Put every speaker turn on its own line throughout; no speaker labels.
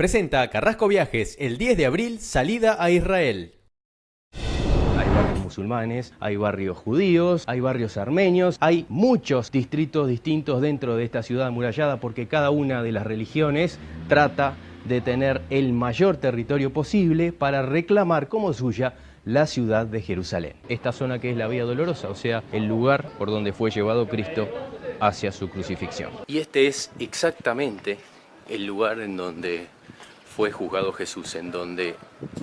Presenta Carrasco Viajes, el 10 de abril, salida a Israel.
Hay barrios musulmanes, hay barrios judíos, hay barrios armenios, hay muchos distritos distintos dentro de esta ciudad amurallada porque cada una de las religiones trata de tener el mayor territorio posible para reclamar como suya la ciudad de Jerusalén. Esta zona que es la Vía Dolorosa, o sea, el lugar por donde fue llevado Cristo hacia su crucifixión. Y este es exactamente el lugar en donde fue juzgado Jesús, en donde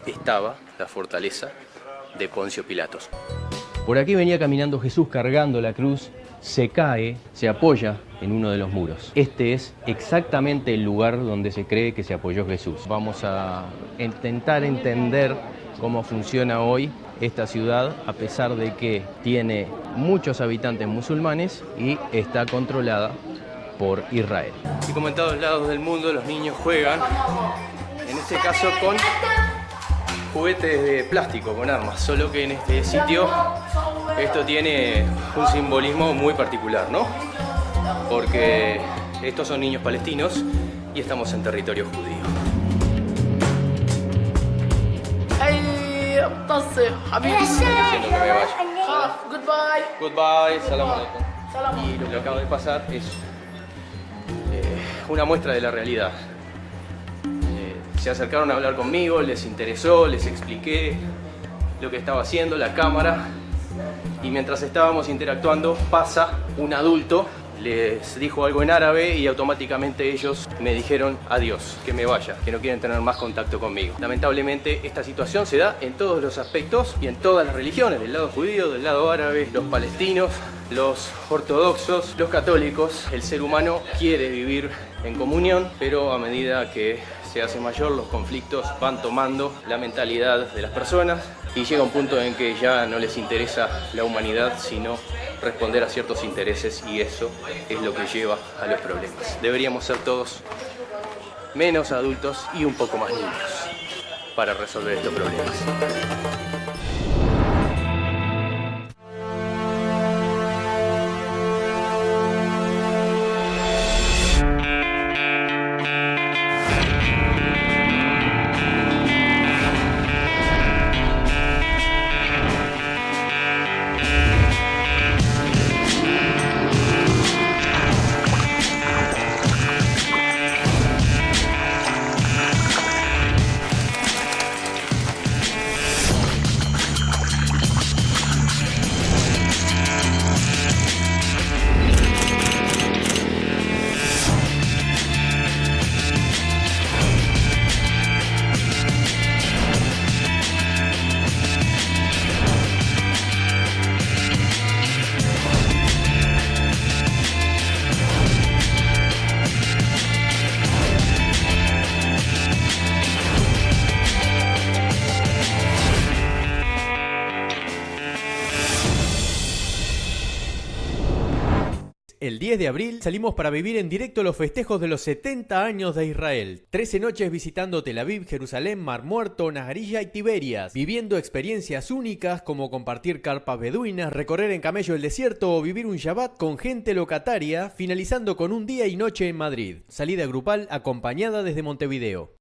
estaba la fortaleza de Poncio Pilatos. Por aquí venía caminando Jesús cargando la cruz, se cae, se apoya en uno de los muros. Este es exactamente el lugar donde se cree que se apoyó Jesús. Vamos a intentar entender cómo funciona hoy esta ciudad, a pesar de que tiene muchos habitantes musulmanes y está controlada por Israel. Y como en todos lados del mundo, los niños juegan, en este caso con juguetes de plástico, con armas, solo que en este sitio esto tiene un simbolismo muy particular, ¿no? Porque estos son niños palestinos y estamos en territorio judío. Diciendo que me vaya. Goodbye, salam aleikum. Y lo que acaba de pasar es una muestra de la realidad. Se acercaron a hablar conmigo, les interesó, les expliqué lo que estaba haciendo, la cámara, y mientras estábamos interactuando pasa un adulto, les dijo algo en árabe y automáticamente ellos me dijeron adiós, que me vaya, que no quieren tener más contacto conmigo. Lamentablemente esta situación se da en todos los aspectos y en todas las religiones, del lado judío, del lado árabe, los palestinos, los ortodoxos, los católicos. El ser humano quiere vivir en comunión, pero a medida que se hace mayor, los conflictos van tomando la mentalidad de las personas y llega un punto en que ya no les interesa la humanidad, sino responder a ciertos intereses, y eso es lo que lleva a los problemas. Deberíamos ser todos menos adultos y un poco más niños para resolver estos problemas.
El 10 de abril salimos para vivir en directo los festejos de los 70 años de Israel. 13 noches visitando Tel Aviv, Jerusalén, Mar Muerto, Nahariyah y Tiberias, viviendo experiencias únicas como compartir carpas beduinas, recorrer en camello el desierto o vivir un Shabbat con gente locataria, finalizando con un día y noche en Madrid. Salida grupal acompañada desde Montevideo.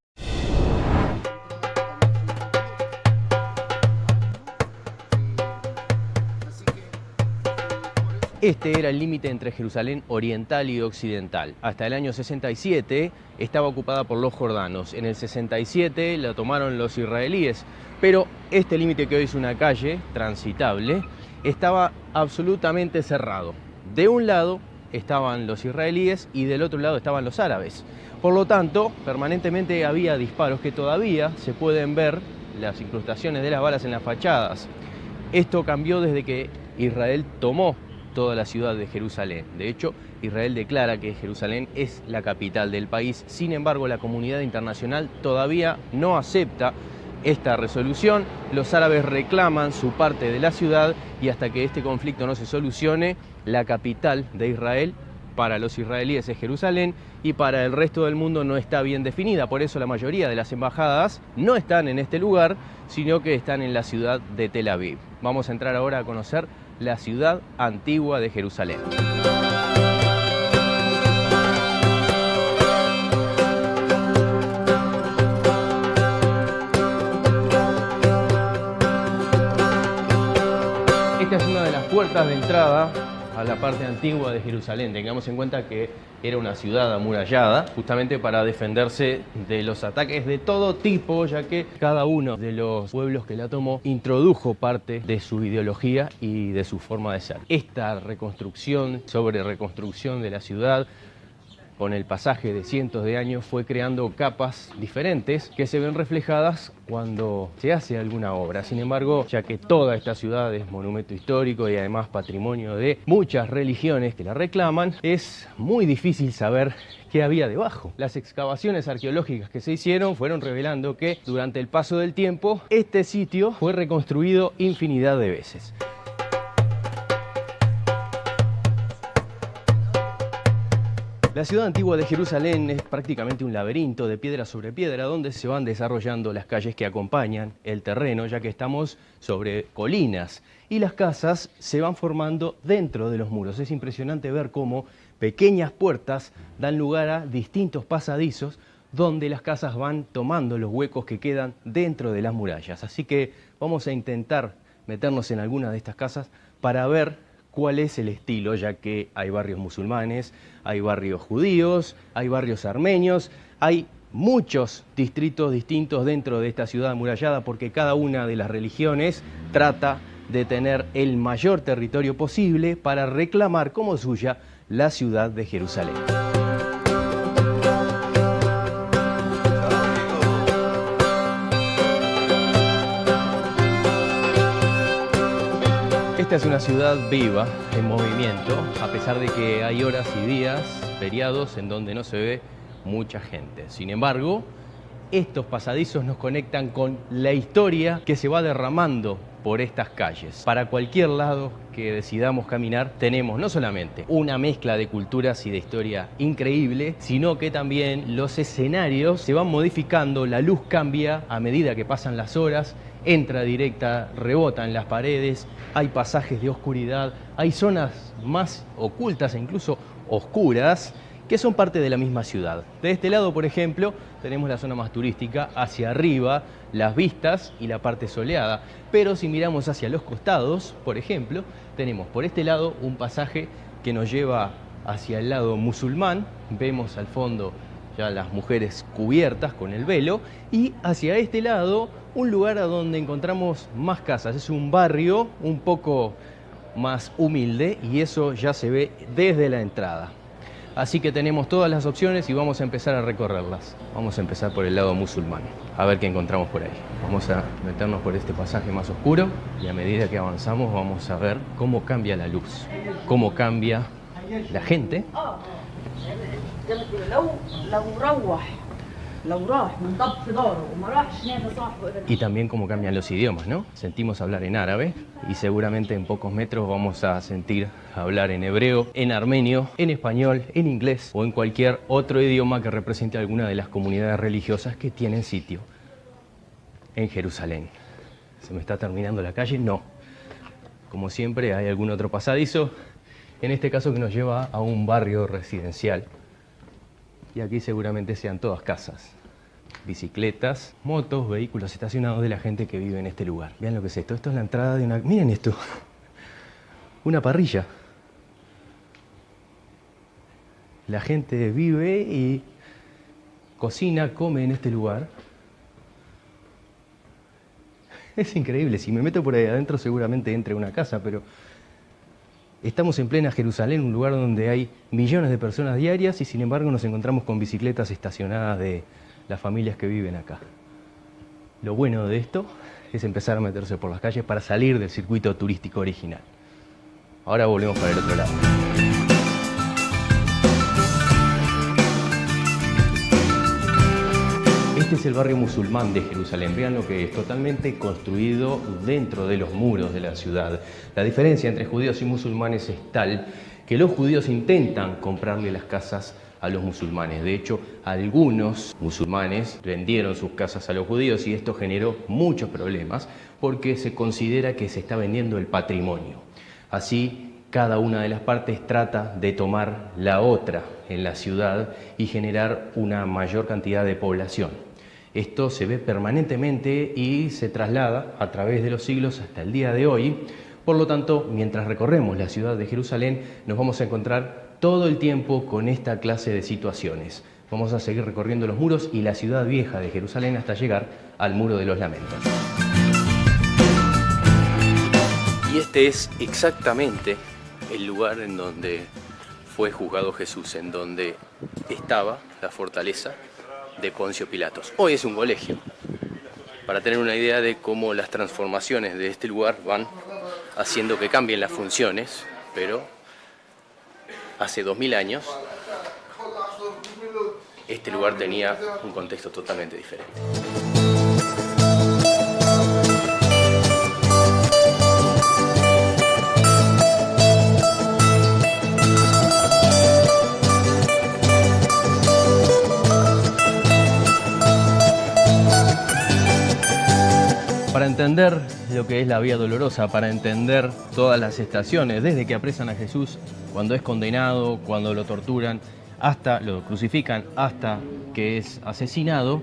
Este era el límite entre Jerusalén oriental y occidental. Hasta el año 67 estaba ocupada por los jordanos. En el 67 la tomaron los israelíes. Pero este límite, que hoy es una calle transitable, estaba absolutamente cerrado. De un lado estaban los israelíes y del otro lado estaban los árabes. Por lo tanto, permanentemente había disparos que todavía se pueden ver, las incrustaciones de las balas en las fachadas. Esto cambió desde que Israel tomó toda la ciudad de Jerusalén. De hecho, Israel declara que Jerusalén es la capital del país. Sin embargo, la comunidad internacional todavía no acepta esta resolución. Los árabes reclaman su parte de la ciudad y hasta que este conflicto no se solucione, la capital de Israel para los israelíes es Jerusalén y para el resto del mundo no está bien definida. Por eso la mayoría de las embajadas no están en este lugar, sino que están en la ciudad de Tel Aviv. Vamos a entrar ahora a conocer la ciudad antigua de Jerusalén. puertas de entrada a la parte antigua de Jerusalén. Tengamos en cuenta que era una ciudad amurallada justamente para defenderse de los ataques de todo tipo, ya que cada uno de los pueblos que la tomó introdujo parte de su ideología y de su forma de ser. Esta reconstrucción sobre reconstrucción de la ciudad, con el pasaje de cientos de años, fue creando capas diferentes que se ven reflejadas cuando se hace alguna obra. Sin embargo, ya que toda esta ciudad es monumento histórico y además patrimonio de muchas religiones que la reclaman, es muy difícil saber qué había debajo. Las excavaciones arqueológicas que se hicieron fueron revelando que durante el paso del tiempo este sitio fue reconstruido infinidad de veces. La ciudad antigua de Jerusalén es prácticamente un laberinto de piedra sobre piedra donde se van desarrollando las calles que acompañan el terreno, ya que estamos sobre colinas y las casas se van formando dentro de los muros. Es impresionante ver cómo pequeñas puertas dan lugar a distintos pasadizos donde las casas van tomando los huecos que quedan dentro de las murallas. Así que vamos a intentar meternos en alguna de estas casas para ver cuál es el estilo, ya que hay barrios musulmanes, hay barrios judíos, hay barrios armenios, hay muchos distritos distintos dentro de esta ciudad amurallada porque cada una de las religiones trata de tener el mayor territorio posible para reclamar como suya la ciudad de Jerusalén. Esta es una ciudad viva, en movimiento, a pesar de que hay horas y días feriados en donde no se ve mucha gente. Sin embargo, estos pasadizos nos conectan con la historia que se va derramando por estas calles. Para cualquier lado que decidamos caminar, tenemos no solamente una mezcla de culturas y de historia increíble, sino que también los escenarios se van modificando, la luz cambia a medida que pasan las horas, entra directa, rebota en las paredes, hay pasajes de oscuridad, hay zonas más ocultas e incluso oscuras que son parte de la misma ciudad. De este lado, por ejemplo, tenemos la zona más turística, hacia arriba las vistas y la parte soleada, pero si miramos hacia los costados, por ejemplo, tenemos por este lado un pasaje que nos lleva hacia el lado musulmán, vemos al fondo ya las mujeres cubiertas con el velo, y hacia este lado un lugar a donde encontramos más casas. Es un barrio un poco más humilde y eso ya se ve desde la entrada. Así que tenemos todas las opciones y vamos a empezar a recorrerlas. Vamos a empezar por el lado musulmán, a ver qué encontramos por ahí. Vamos a meternos por este pasaje más oscuro y a medida que avanzamos vamos a ver cómo cambia la luz, cómo cambia la gente. Y también cómo cambian los idiomas, ¿no? Sentimos hablar en árabe y seguramente en pocos metros vamos a sentir hablar en hebreo, en armenio, en español, en inglés o en cualquier otro idioma que represente alguna de las comunidades religiosas que tienen sitio en Jerusalén. ¿Se me está terminando la calle? No. Como siempre hay algún otro pasadizo, en este caso que nos lleva a un barrio residencial. Y aquí seguramente sean todas casas, bicicletas, motos, vehículos estacionados de la gente que vive en este lugar. Vean lo que es esto. Esto es la entrada de una... Miren esto. Una parrilla. La gente vive y cocina, come en este lugar. Es increíble. Si me meto por ahí adentro seguramente entre una casa, pero... Estamos en plena Jerusalén, un lugar donde hay millones de personas diarias y sin embargo nos encontramos con bicicletas estacionadas de las familias que viven acá. Lo bueno de esto es empezar a meterse por las calles para salir del circuito turístico original. Ahora volvemos para el otro lado. Este es el barrio musulmán de Jerusalén. Vean lo que es, totalmente construido dentro de los muros de la ciudad. La diferencia entre judíos y musulmanes es tal que los judíos intentan comprarle las casas a los musulmanes. De hecho, algunos musulmanes vendieron sus casas a los judíos y esto generó muchos problemas porque se considera que se está vendiendo el patrimonio. Así, cada una de las partes trata de tomar la otra en la ciudad y generar una mayor cantidad de población. Esto se ve permanentemente y se traslada a través de los siglos hasta el día de hoy, Por lo tanto, mientras recorremos la ciudad de Jerusalén, nos vamos a encontrar todo el tiempo con esta clase de situaciones. Vamos a seguir recorriendo los muros y la ciudad vieja de Jerusalén hasta llegar al Muro de los Lamentos. Y este es exactamente el lugar en donde fue juzgado Jesús, en donde estaba la fortaleza de Poncio Pilatos. Hoy es un colegio, para tener una idea de cómo las transformaciones de este lugar van haciendo que cambien las funciones, pero hace 2000 años este lugar tenía un contexto totalmente diferente. Para entender lo que es la Vía Dolorosa, para entender todas las estaciones, desde que apresan a Jesús, cuando es condenado, cuando lo torturan, hasta lo crucifican, hasta que es asesinado,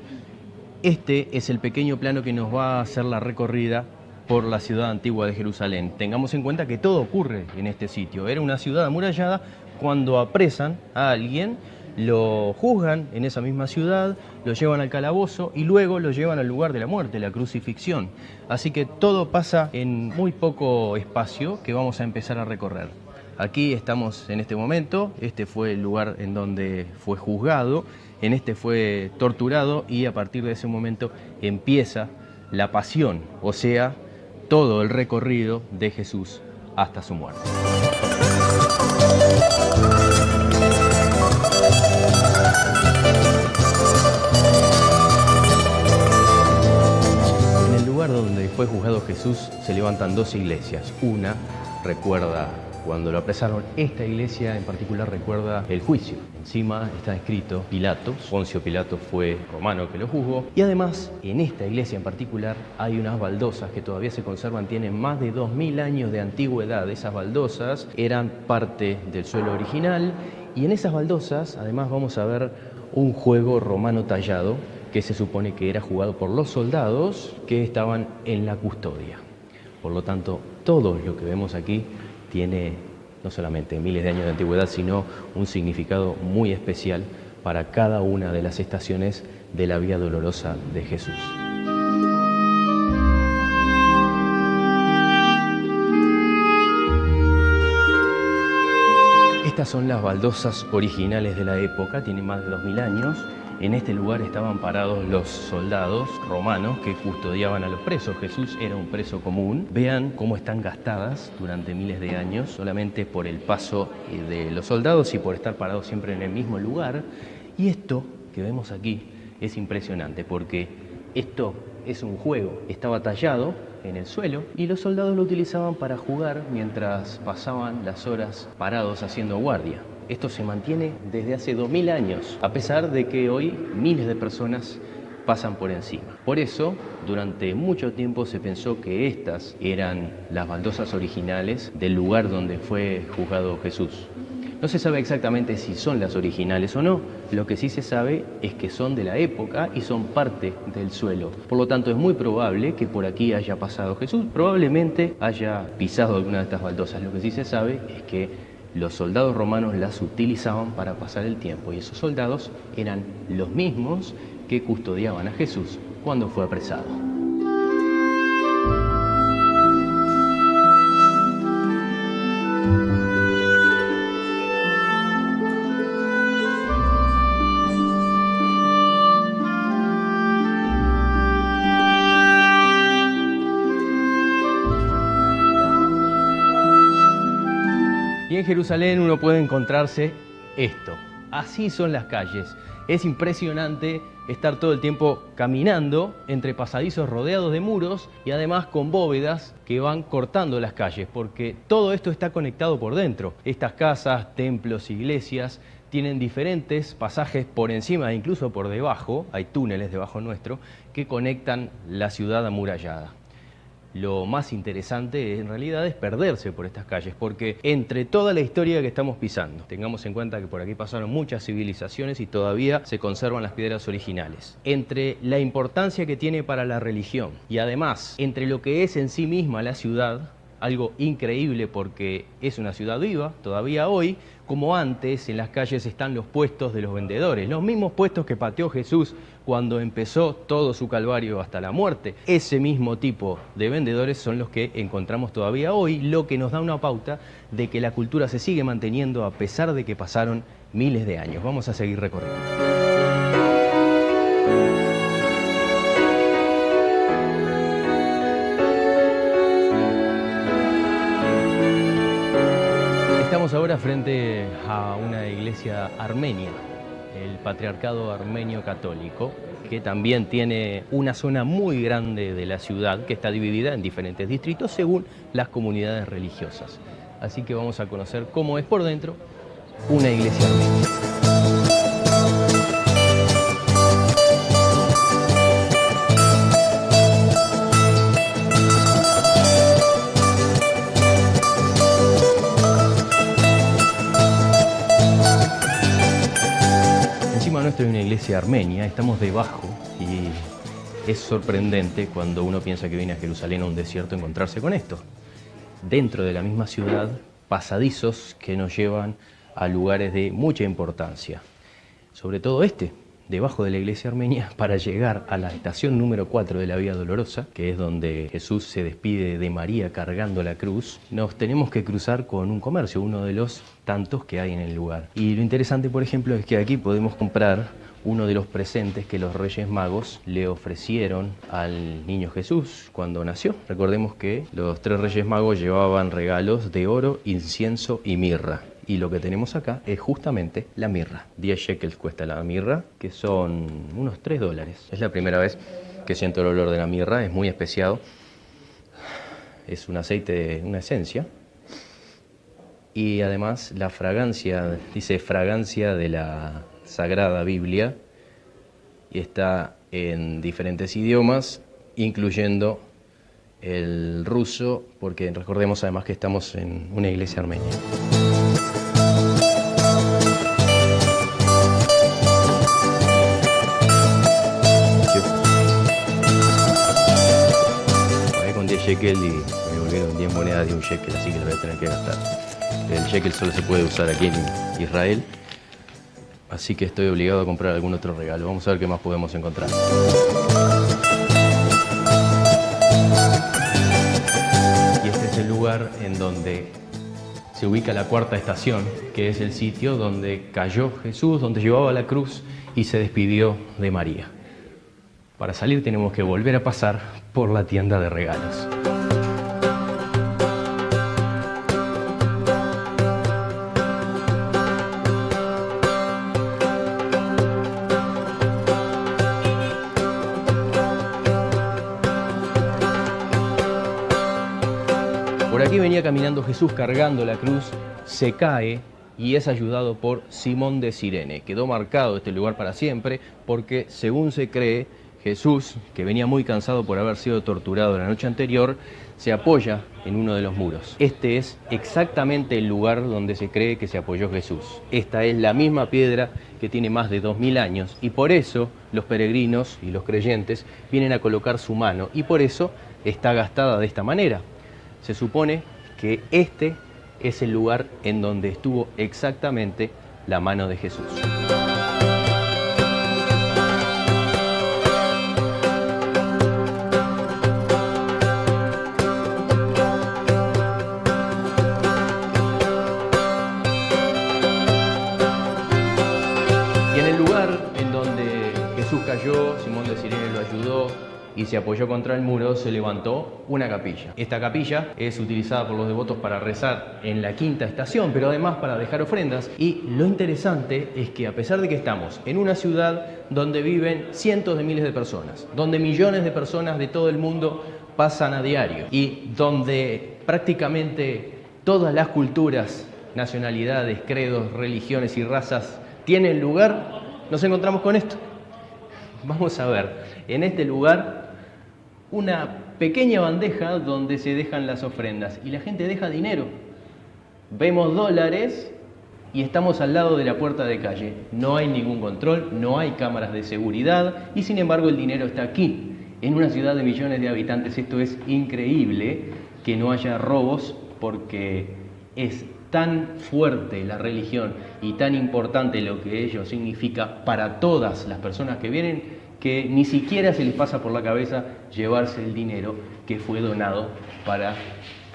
este es el pequeño plano que nos va a hacer la recorrida por la ciudad antigua de Jerusalén. Tengamos en cuenta que todo ocurre en este sitio. Era una ciudad amurallada. Cuando apresan a alguien, lo juzgan en esa misma ciudad, lo llevan al calabozo y luego lo llevan al lugar de la muerte, la crucifixión. Así que todo pasa en muy poco espacio que vamos a empezar a recorrer. Aquí estamos en este momento, este fue el lugar en donde fue juzgado, en este fue torturado y a partir de ese momento empieza la pasión, o sea, todo el recorrido de Jesús hasta su muerte. En el lugar donde fue juzgado Jesús se levantan dos iglesias. Una recuerda cuando lo apresaron. Esta iglesia en particular recuerda el juicio. Encima está escrito Pilatos. Poncio Pilatos fue romano que lo juzgó. Y además, en esta iglesia en particular hay unas baldosas que todavía se conservan. Tienen más de 2000 años de antigüedad. Esas baldosas eran parte del suelo original. Y en esas baldosas, además, vamos a ver un juego romano tallado que se supone que era jugado por los soldados que estaban en la custodia. Por lo tanto, todo lo que vemos aquí tiene no solamente miles de años de antigüedad, sino un significado muy especial para cada una de las estaciones de la Vía Dolorosa de Jesús. Estas son las baldosas originales de la época, tienen más de 2000 años. En este lugar estaban parados los soldados romanos que custodiaban a los presos. Jesús era un preso común. Vean cómo están gastadas durante miles de años, solamente por el paso de los soldados y por estar parados siempre en el mismo lugar. Y esto que vemos aquí es impresionante porque esto es un juego. Estaba tallado en el suelo y los soldados lo utilizaban para jugar mientras pasaban las horas parados haciendo guardia. Esto se mantiene desde hace 2000 años, a pesar de que hoy miles de personas pasan por encima. Por eso, durante mucho tiempo se pensó que estas eran las baldosas originales del lugar donde fue juzgado Jesús. No se sabe exactamente si son las originales o no, lo que sí se sabe es que son de la época y son parte del suelo. Por lo tanto, es muy probable que por aquí haya pasado Jesús, probablemente haya pisado alguna de estas baldosas. Lo que sí se sabe es que los soldados romanos las utilizaban para pasar el tiempo y esos soldados eran los mismos que custodiaban a Jesús cuando fue apresado. Y en Jerusalén uno puede encontrarse esto. Así son las calles. Es impresionante estar todo el tiempo caminando entre pasadizos rodeados de muros y además con bóvedas que van cortando las calles, porque todo esto está conectado por dentro. Estas casas, templos, iglesias tienen diferentes pasajes por encima e incluso por debajo, hay túneles debajo nuestro, que conectan la ciudad amurallada. Lo más interesante en realidad es perderse por estas calles, porque entre toda la historia que estamos pisando, tengamos en cuenta que por aquí pasaron muchas civilizaciones y todavía se conservan las piedras originales, entre la importancia que tiene para la religión y además entre lo que es en sí misma la ciudad, algo increíble porque es una ciudad viva, todavía hoy, como antes en las calles están los puestos de los vendedores, los mismos puestos que pateó Jesús cuando empezó todo su calvario hasta la muerte. Ese mismo tipo de vendedores son los que encontramos todavía hoy, lo que nos da una pauta de que la cultura se sigue manteniendo a pesar de que pasaron miles de años. Vamos a seguir recorriendo. Estamos ahora frente a una iglesia armenia, el Patriarcado Armenio Católico, que también tiene una zona muy grande de la ciudad que está dividida en diferentes distritos según las comunidades religiosas. Así que vamos a conocer cómo es por dentro una iglesia armenia. Nuestra es una iglesia armenia, estamos debajo y es sorprendente cuando uno piensa que viene a Jerusalén a un desierto encontrarse con esto. Dentro de la misma ciudad, pasadizos que nos llevan a lugares de mucha importancia. Sobre todo debajo de la iglesia armenia, para llegar a la estación número 4 de la Vía Dolorosa, que es donde Jesús se despide de María cargando la cruz, nos tenemos que cruzar con un comercio, uno de los tantos que hay en el lugar. Y lo interesante, por ejemplo, es que aquí podemos comprar uno de los presentes que los Reyes Magos le ofrecieron al niño Jesús cuando nació. Recordemos que los 3 Reyes Magos llevaban regalos de oro, incienso y mirra. Y lo que tenemos acá es justamente la mirra. 10 shekels cuesta la mirra, que son unos $3. Es la primera vez que siento el olor de la mirra, es muy especiado. Es un aceite, una esencia. Y además la fragancia, dice fragancia de la Sagrada Biblia, y está en diferentes idiomas, incluyendo el ruso, porque recordemos además que estamos en una iglesia armenia. Con 10 shekel y me volvieron 10 monedas de un shekel, así que lo voy a tener que gastar. El shekel solo se puede usar aquí en Israel, así que estoy obligado a comprar algún otro regalo. Vamos a ver qué más podemos encontrar. Y este es el lugar en donde se ubica la 4ª estación, que es el sitio donde cayó Jesús, donde llevaba la cruz y se despidió de María. Para salir tenemos que volver a pasar por la tienda de regalos. Por aquí venía caminando Jesús cargando la cruz, se cae y es ayudado por Simón de Cirene. Quedó marcado este lugar para siempre porque, según se cree, Jesús, que venía muy cansado por haber sido torturado la noche anterior, se apoya en uno de los muros. Este es exactamente el lugar donde se cree que se apoyó Jesús. Esta es la misma piedra que tiene más de 2000 años y por eso los peregrinos y los creyentes vienen a colocar su mano y por eso está gastada de esta manera. Se supone que este es el lugar en donde estuvo exactamente la mano de Jesús. Y en el lugar en donde Jesús cayó, Simón de Cirene lo ayudó y se apoyó contra el muro, se levantó una capilla. Esta capilla es utilizada por los devotos para rezar en la 5ª estación, pero además para dejar ofrendas. Y lo interesante es que a pesar de que estamos en una ciudad donde viven cientos de miles de personas, donde millones de personas de todo el mundo pasan a diario y donde prácticamente todas las culturas, nacionalidades, credos, religiones y razas tienen lugar, nos encontramos con esto. Vamos a ver en este lugar una pequeña bandeja donde se dejan las ofrendas y la gente deja dinero. Vemos dólares y estamos al lado de la puerta de calle. No hay ningún control, no hay cámaras de seguridad y sin embargo el dinero está aquí. En una ciudad de millones de habitantes esto es increíble que no haya robos, porque es tan fuerte la religión y tan importante lo que ello significa para todas las personas que vienen, que ni siquiera se les pasa por la cabeza llevarse el dinero que fue donado para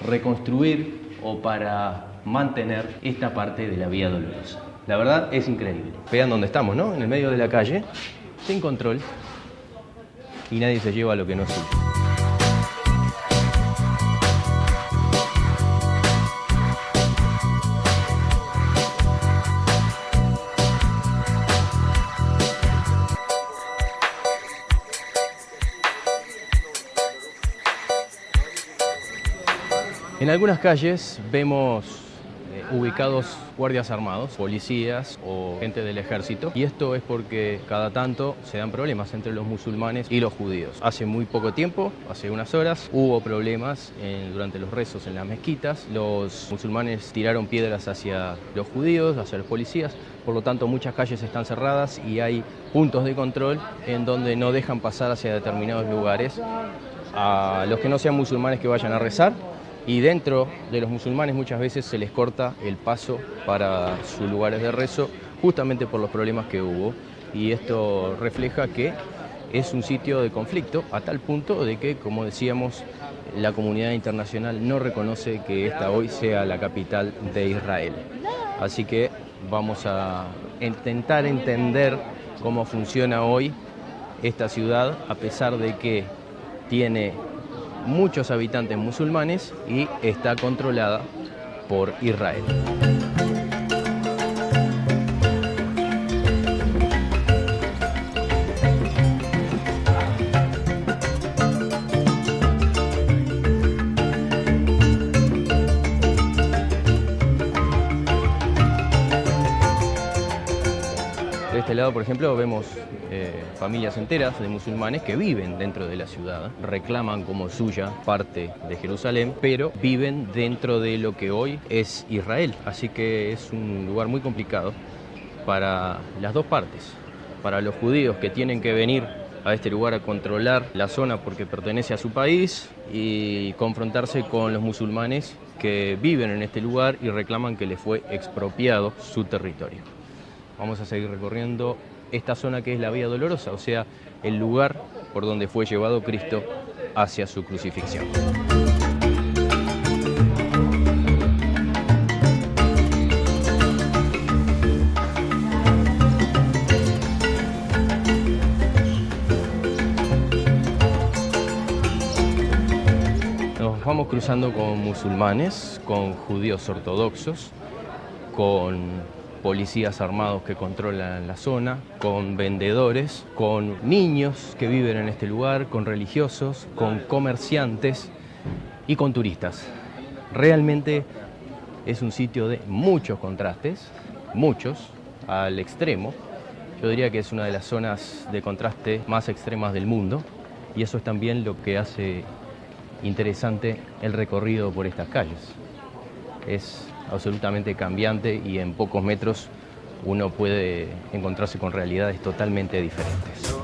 reconstruir o para mantener esta parte de la Vía Dolorosa. La verdad es increíble. Vean dónde estamos, ¿no? En el medio de la calle, sin control, y nadie se lleva lo que no es suyo. En algunas calles vemos ubicados guardias armados, policías o gente del ejército, y esto es porque cada tanto se dan problemas entre los musulmanes y los judíos. Hace muy poco tiempo, hace unas horas, hubo problemas durante los rezos en las mezquitas. Los musulmanes tiraron piedras hacia los judíos, hacia los policías, por lo tanto muchas calles están cerradas y hay puntos de control en donde no dejan pasar hacia determinados lugares a los que no sean musulmanes que vayan a rezar. Y dentro de los musulmanes muchas veces se les corta el paso para sus lugares de rezo justamente por los problemas que hubo, y esto refleja que es un sitio de conflicto a tal punto de que, como decíamos, la comunidad internacional no reconoce que esta hoy sea la capital de Israel. Así que vamos a intentar entender cómo funciona hoy esta ciudad, a pesar de que tiene muchos habitantes musulmanes y está controlada por Israel. De este lado, por ejemplo, vemos familias enteras de musulmanes que viven dentro de la ciudad, reclaman como suya parte de Jerusalén, pero viven dentro de lo que hoy es Israel. Así que es un lugar muy complicado para las dos partes, para los judíos que tienen que venir a este lugar a controlar la zona porque pertenece a su país, y confrontarse con los musulmanes que viven en este lugar y reclaman que les fue expropiado su territorio. Vamos a seguir recorriendo esta zona que es la Vía Dolorosa, o sea, el lugar por donde fue llevado Cristo hacia su crucifixión. Nos vamos cruzando con musulmanes, con judíos ortodoxos, con policías armados que controlan la zona, con vendedores, con niños que viven en este lugar, con religiosos, con comerciantes y con turistas. Realmente es un sitio de muchos contrastes, muchos, al extremo. Yo diría que es una de las zonas de contraste más extremas del mundo, y eso es también lo que hace interesante el recorrido por estas calles. Es absolutamente cambiante y en pocos metros uno puede encontrarse con realidades totalmente diferentes.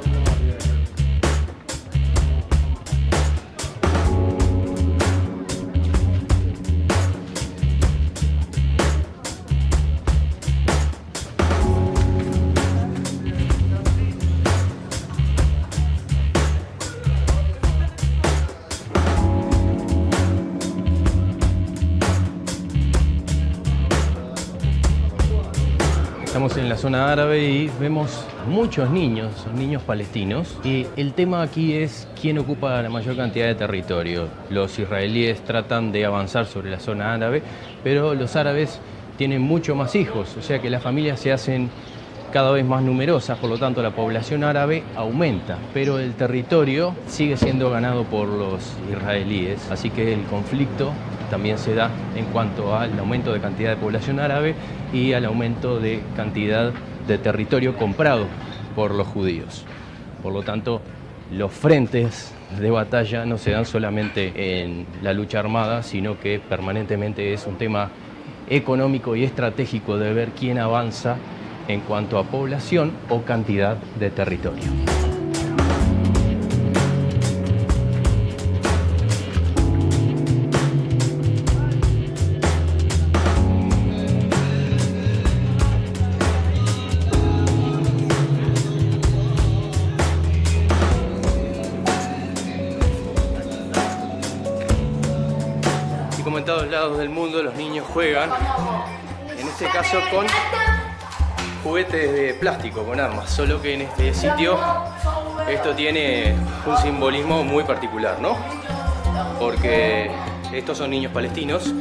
Estamos en la zona árabe y vemos muchos niños palestinos, y el tema aquí es quién ocupa la mayor cantidad de territorio. Los israelíes tratan de avanzar sobre la zona árabe, pero los árabes tienen mucho más hijos, o sea que las familias se hacen cada vez más numerosas, por lo tanto la población árabe aumenta, pero el territorio sigue siendo ganado por los israelíes, así que el conflicto también se da en cuanto al aumento de cantidad de población árabe y al aumento de cantidad de territorio comprado por los judíos. Por lo tanto, los frentes de batalla no se dan solamente en la lucha armada, sino que permanentemente es un tema económico y estratégico de ver quién avanza en cuanto a población o cantidad de territorio. todos lados del mundo los niños juegan, en este caso con juguetes de plástico, con armas, solo que en este sitio esto tiene un simbolismo muy particular, ¿no? Porque estos son niños palestinos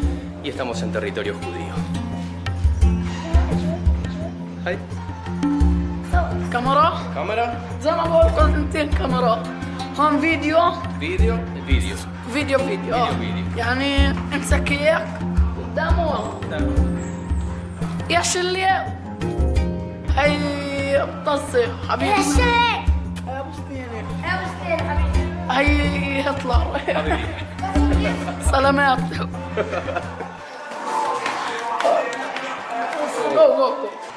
y estamos en territorio judío. Hi.
كاميرا
Cámara.
زي ما بقول كونتنتين كاميرا هون فيديو
Video. Video.
فيديو يعني امسك اياك قدامه يا شلي هي بطزي حبيبي
يا شيخ
هي بوستيني
يا مستر حبيبي
هي هتلر سلامات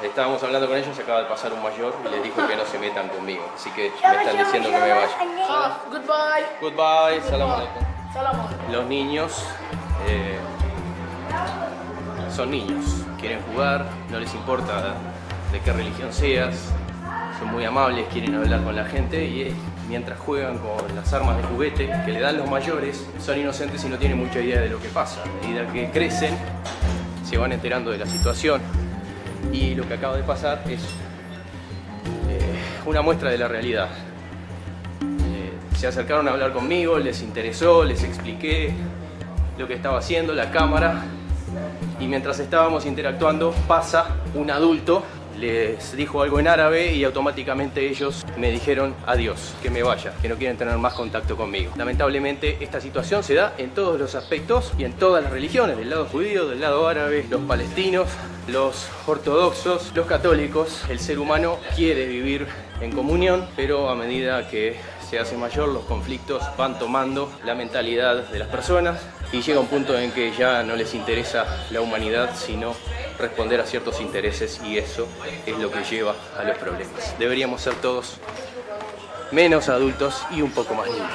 Estábamos hablando con ellos, acaba de pasar un mayor y les dijo que no se metan conmigo, así que me están diciendo que me vaya.
خلاص جود باي
Goodbye, salam alaikum.
سلام عليكم
Los niños son niños, quieren jugar, no les importa de qué religión seas, son muy amables, quieren hablar con la gente y mientras juegan con las armas de juguete que le dan los mayores, son inocentes y no tienen mucha idea de lo que pasa. A medida que crecen, se van enterando de la situación y lo que acaba de pasar es una muestra de la realidad. Se acercaron a hablar conmigo, les interesó, les expliqué lo que estaba haciendo, la cámara, y mientras estábamos interactuando pasa un adulto, les dijo algo en árabe y automáticamente ellos me dijeron adiós, que me vaya, que no quieren tener más contacto conmigo. Lamentablemente esta situación se da en todos los aspectos y en todas las religiones, del lado judío, del lado árabe, los palestinos, los ortodoxos, los católicos. El ser humano quiere vivir en comunión, pero a medida que se hace mayor, los conflictos van tomando la mentalidad de las personas y llega un punto en que ya no les interesa la humanidad, sino responder a ciertos intereses, y eso es lo que lleva a los problemas. Deberíamos ser todos menos adultos y un poco más niños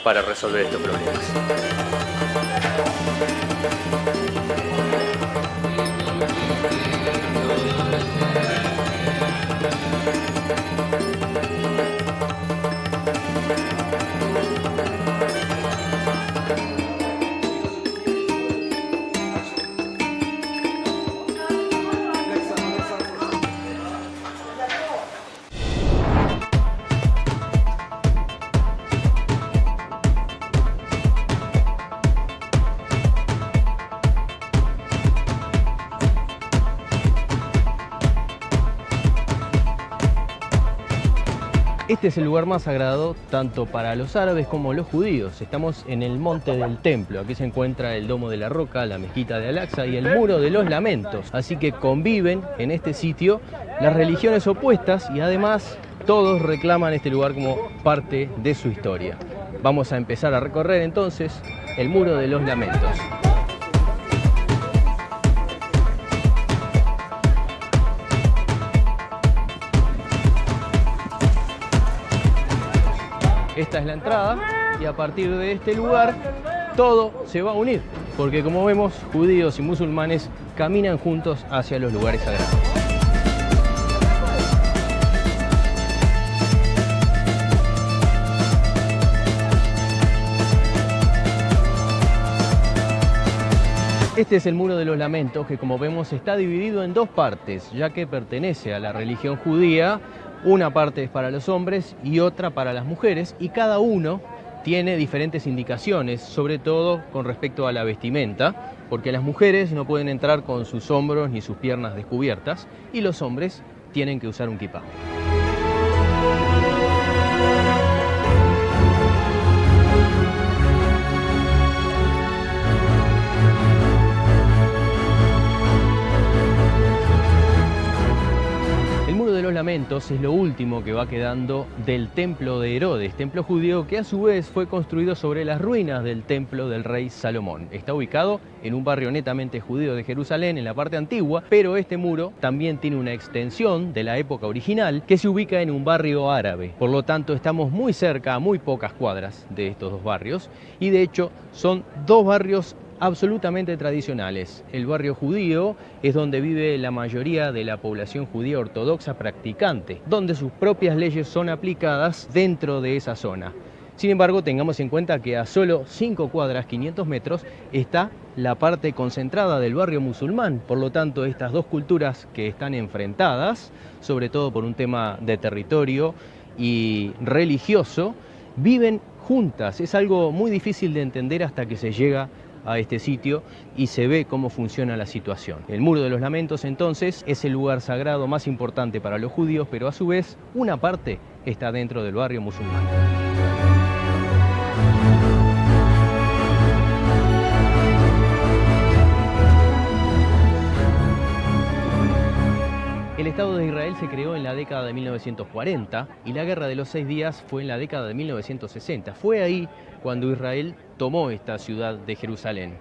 para resolver estos problemas. Este es el lugar más sagrado tanto para los árabes como los judíos. Estamos en el Monte del Templo. Aquí se encuentra el Domo de la Roca, la Mezquita de Al-Aqsa y el Muro de los Lamentos. Así que conviven en este sitio las religiones opuestas y además todos reclaman este lugar como parte de su historia. Vamos a empezar a recorrer entonces el Muro de los Lamentos. Esta es la entrada y a partir de este lugar todo se va a unir, porque como vemos, judíos y musulmanes caminan juntos hacia los lugares sagrados. Este es el Muro de los Lamentos, que como vemos está dividido en dos partes, ya que pertenece a la religión judía. Una parte es para los hombres y otra para las mujeres, y cada uno tiene diferentes indicaciones, sobre todo con respecto a la vestimenta, porque las mujeres no pueden entrar con sus hombros ni sus piernas descubiertas, y los hombres tienen que usar un kipá. Lamentos es lo último que va quedando del templo de Herodes, templo judío que a su vez fue construido sobre las ruinas del templo del rey Salomón. Está ubicado en un barrio netamente judío de Jerusalén, en la parte antigua, pero este muro también tiene una extensión de la época original que se ubica en un barrio árabe. Por lo tanto, estamos muy cerca, a muy pocas cuadras de estos dos barrios, y de hecho son dos barrios absolutamente tradicionales. El barrio judío es donde vive la mayoría de la población judía ortodoxa practicante, donde sus propias leyes son aplicadas dentro de esa zona. Sin embargo, tengamos en cuenta que a solo 5 cuadras, 500 metros, está la parte concentrada del barrio musulmán. Por lo tanto, estas dos culturas que están enfrentadas, sobre todo por un tema de territorio y religioso, viven juntas. Es algo muy difícil de entender hasta que se llega a este sitio y se ve cómo funciona la situación. El Muro de los Lamentos, entonces, es el lugar sagrado más importante para los judíos, pero a su vez una parte está dentro del barrio musulmán. El Estado de Israel se creó en la década de 1940 y la Guerra de los 6 Días fue en la década de 1960. Fue ahí cuando Israel tomó esta ciudad de Jerusalén.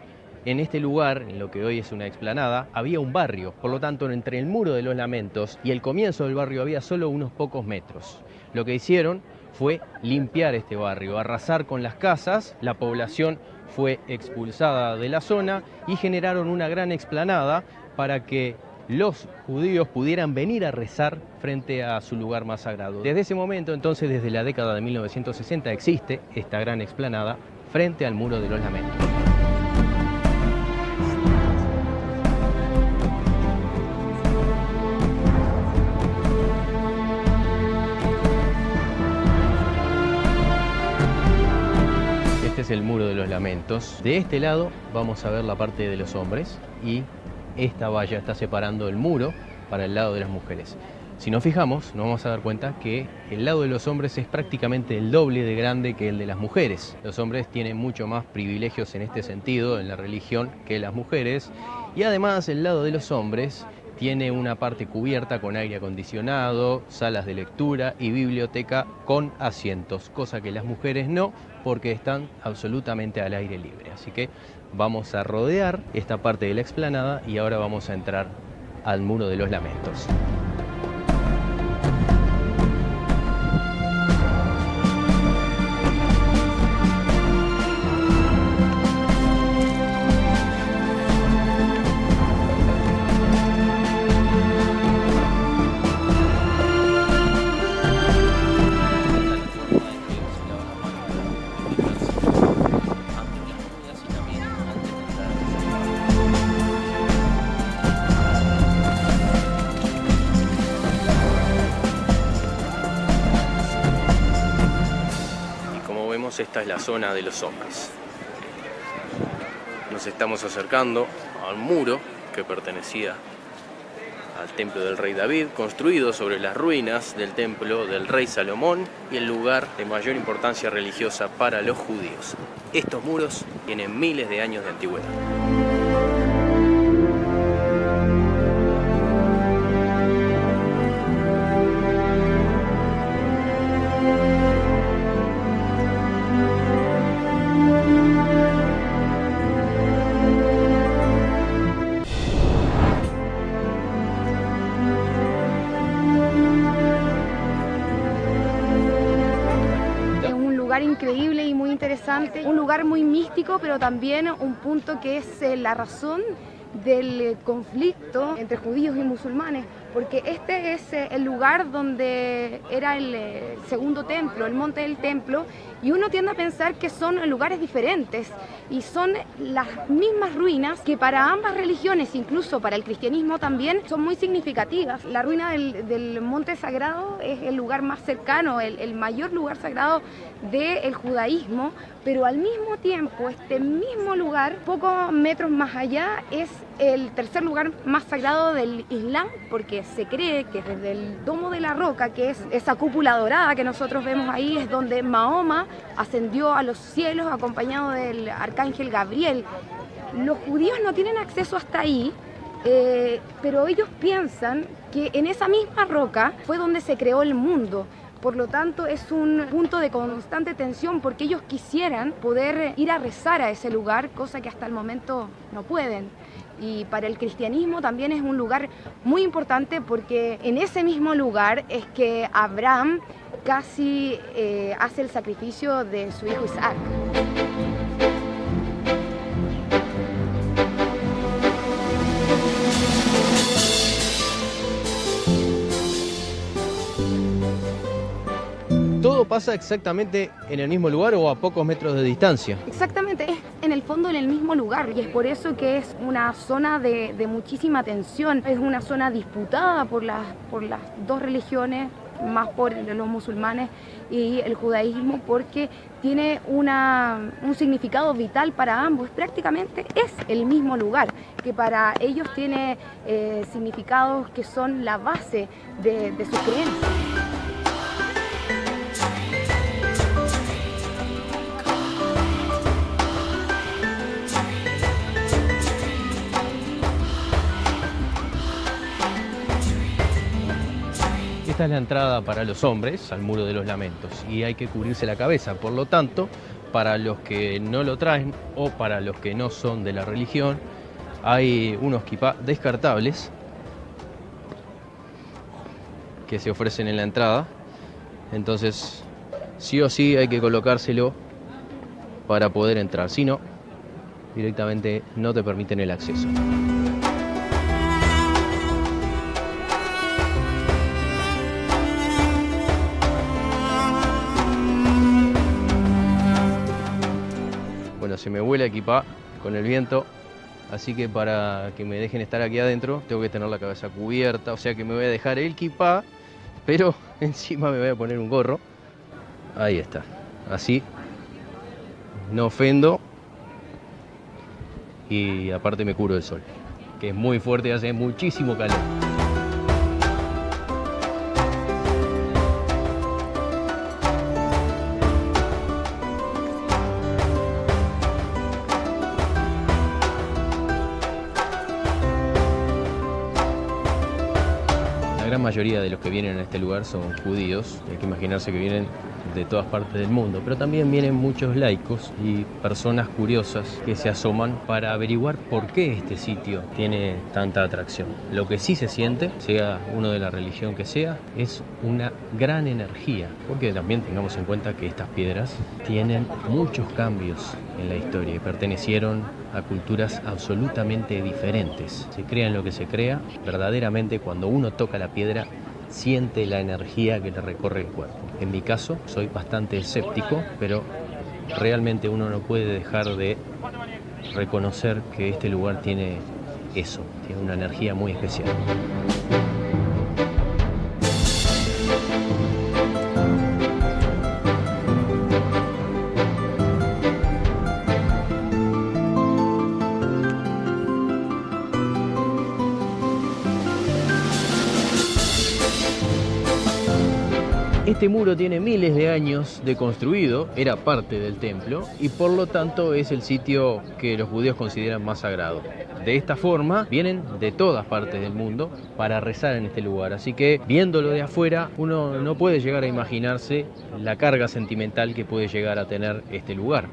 En este lugar, en lo que hoy es una explanada, había un barrio. Por lo tanto, entre el Muro de los Lamentos y el comienzo del barrio había solo unos pocos metros. Lo que hicieron fue limpiar este barrio, arrasar con las casas, la población fue expulsada de la zona y generaron una gran explanada para que los judíos pudieran venir a rezar frente a su lugar más sagrado. Desde ese momento, entonces, desde la década de 1960, existe esta gran explanada frente al Muro de los Lamentos. Este es el Muro de los Lamentos. De este lado vamos a ver la parte de los hombres y esta valla está separando el muro para el lado de las mujeres. Si nos fijamos, nos vamos a dar cuenta que el lado de los hombres es prácticamente el doble de grande que el de las mujeres. Los hombres tienen mucho más privilegios en este sentido, en la religión, que las mujeres. Y además, el lado de los hombres tiene una parte cubierta con aire acondicionado, salas de lectura y biblioteca con asientos, cosa que las mujeres no, porque están absolutamente al aire libre. Así que vamos a rodear esta parte de la explanada y ahora vamos a entrar al Muro de los Lamentos. Esta es la zona de los hombres. Nos estamos acercando al muro que pertenecía al templo del rey David, construido sobre las ruinas del templo del rey Salomón y el lugar de mayor importancia religiosa para los judíos. Estos muros tienen miles de años de antigüedad.
Increíble y muy interesante, un lugar muy místico, pero también un punto que es la razón del conflicto entre judíos y musulmanes, porque este es el lugar donde era el segundo templo, el monte del templo, y uno tiende a pensar que son lugares diferentes y son las mismas ruinas que para ambas religiones, incluso para el cristianismo también, son muy significativas. La ruina del monte sagrado es el lugar más cercano, el mayor lugar sagrado del judaísmo, pero al mismo tiempo este mismo lugar, pocos metros más allá, es el tercer lugar más sagrado del Islam, porque se cree que desde el Domo de la Roca, que es esa cúpula dorada que nosotros vemos ahí, es donde Mahoma ascendió a los cielos acompañado del arcángel Gabriel. Los judíos no tienen acceso hasta ahí, pero ellos piensan que en esa misma roca fue donde se creó el mundo. Por lo tanto, es un punto de constante tensión porque ellos quisieran poder ir a rezar a ese lugar, cosa que hasta el momento no pueden. Y para el cristianismo también es un lugar muy importante porque en ese mismo lugar es que Abraham casi hace el sacrificio de su hijo Isaac.
Todo todo pasa exactamente en el mismo lugar o a pocos metros de distancia.
Exactamente, es en el fondo en el mismo lugar y es por eso que es una zona de muchísima tensión. Es una zona disputada por las dos religiones, más por los musulmanes y el judaísmo, porque tiene un significado vital para ambos. Prácticamente es el mismo lugar, que para ellos tiene significados que son la base de sus creencias.
Esta es la entrada para los hombres al Muro de los Lamentos y hay que cubrirse la cabeza. Por lo tanto, para los que no lo traen o para los que no son de la religión, hay unos kipá descartables que se ofrecen en la entrada. Entonces, sí o sí hay que colocárselo para poder entrar. Si no, directamente no te permiten el acceso. Bueno, se me vuela el kipá con el viento, así que para que me dejen estar aquí adentro tengo que tener la cabeza cubierta, o sea que me voy a dejar el kipá, pero encima me voy a poner un gorro. Ahí está, así no ofendo y aparte me curo del sol, que es muy fuerte y hace muchísimo calor. La gran mayoría de los que vienen a este lugar son judíos, hay que imaginarse que vienen de todas partes del mundo, pero también vienen muchos laicos y personas curiosas que se asoman para averiguar por qué este sitio tiene tanta atracción. Lo que sí se siente, sea uno de la religión que sea, es una gran energía, porque también tengamos en cuenta que estas piedras tienen muchos cambios en la historia y pertenecieron a culturas absolutamente diferentes. Se crea en lo que se crea, verdaderamente cuando uno toca la piedra siente la energía que le recorre el cuerpo. En mi caso, soy bastante escéptico, pero realmente uno no puede dejar de reconocer que este lugar tiene eso, tiene una energía muy especial. Este muro tiene miles de años de construido, era parte del templo y por lo tanto es el sitio que los judíos consideran más sagrado. De esta forma vienen de todas partes del mundo para rezar en este lugar, así que viéndolo de afuera uno no puede llegar a imaginarse la carga sentimental que puede llegar a tener este lugar.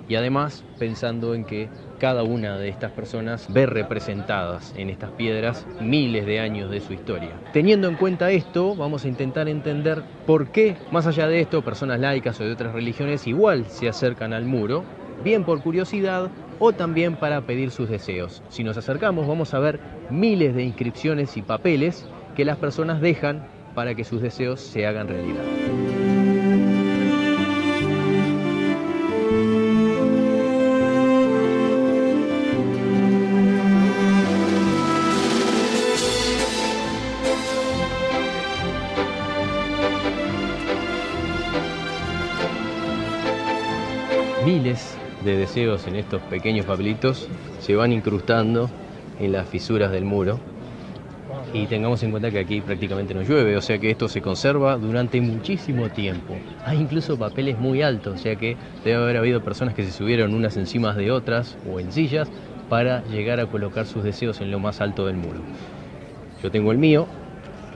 Y además pensando en que cada una de estas personas ve representadas en estas piedras miles de años de su historia. Teniendo en cuenta esto, vamos a intentar entender por qué, más allá de esto, personas laicas o de otras religiones igual se acercan al muro, bien por curiosidad o también para pedir sus deseos. Si nos acercamos vamos a ver miles de inscripciones y papeles que las personas dejan para que sus deseos se hagan realidad. Miles de deseos en estos pequeños papelitos se van incrustando en las fisuras del muro y tengamos en cuenta que aquí prácticamente no llueve, o sea que esto se conserva durante muchísimo tiempo. Hay incluso papeles muy altos, o sea que debe haber habido personas que se subieron unas encima de otras o en sillas para llegar a colocar sus deseos en lo más alto del muro. Yo tengo el mío,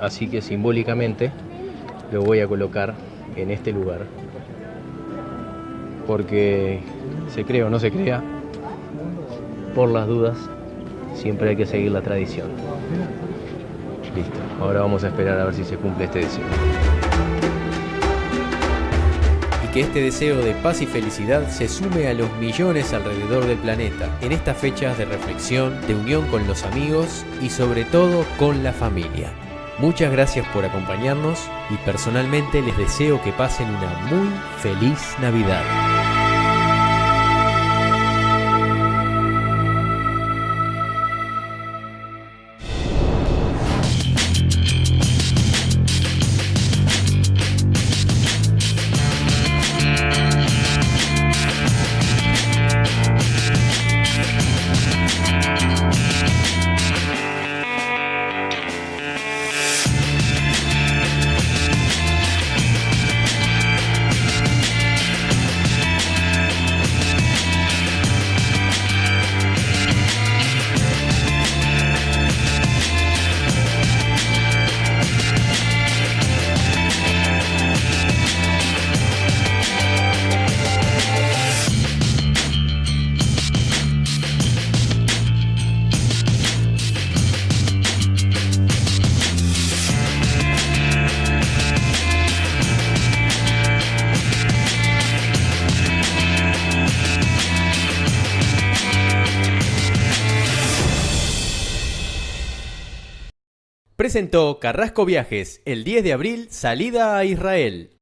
así que simbólicamente lo voy a colocar en este lugar, porque se crea o no se crea, por las dudas, siempre hay que seguir la tradición. Listo, ahora vamos a esperar a ver si se cumple este deseo.
Y que este deseo de paz y felicidad se sume a los millones alrededor del planeta, en estas fechas de reflexión, de unión con los amigos y sobre todo con la familia. Muchas gracias por acompañarnos y personalmente les deseo que pasen una muy feliz Navidad. Presentó Carrasco Viajes, el 10 de abril, salida a Israel.